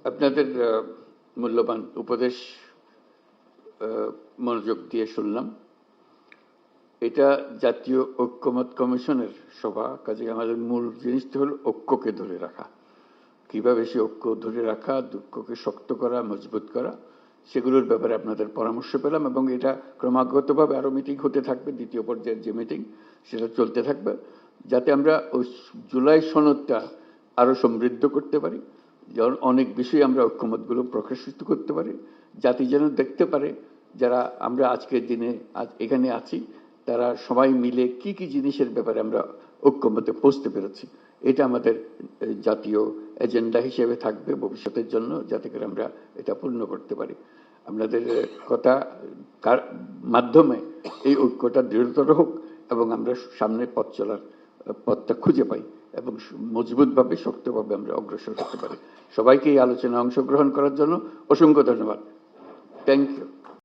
আপনাদের মূল্যবান উপদেশ মনোযোগ দিয়ে শুনলাম। এটা জাতীয় ঐক্যমত কমিশনের সভা, কাজে আমাদের মূল জিনিসটা হলো ঐক্যকে ধরে রাখা। কিভাবে সে ঐক্য ধরে রাখা, ঐক্যকে শক্ত করা, মজবুত করা, সেগুলোর ব্যাপারে আপনাদের পরামর্শ পেলাম এবং এটা ক্রমাগতভাবে আরো মিটিং হতে থাকবে। দ্বিতীয় পর্যায়ের যে মিটিং সেটা চলতে থাকবে, যাতে আমরা ওই জুলাই সনদটা আরো সমৃদ্ধ করতে পারি, যেমন অনেক বিষয়ে আমরা ঐক্যমতগুলো প্রকাশিত করতে পারি, জাতি যেন দেখতে পারে যারা আমরা আজকের দিনে এখানে আছি তারা সবাই মিলে কি কি জিনিসের ব্যাপারে আমরা ঐক্যমতে পৌঁছতে পেরেছি। এটা আমাদের জাতীয় এজেন্ডা হিসেবে থাকবে ভবিষ্যতের জন্য, যাতে করে আমরা এটা পূর্ণ করতে পারি। আপনাদের কথা মাধ্যমে এই ঐক্যটা দৃঢ়তর হোক এবং আমরা সামনে পথ চলার পথটা খুঁজে পাই এবং মজবুতভাবে শক্তভাবে আমরা অগ্রসর হতে পারি। সবাইকে এই আলোচনায় অংশগ্রহণ করার জন্য অসংখ্য ধন্যবাদ। Thank you.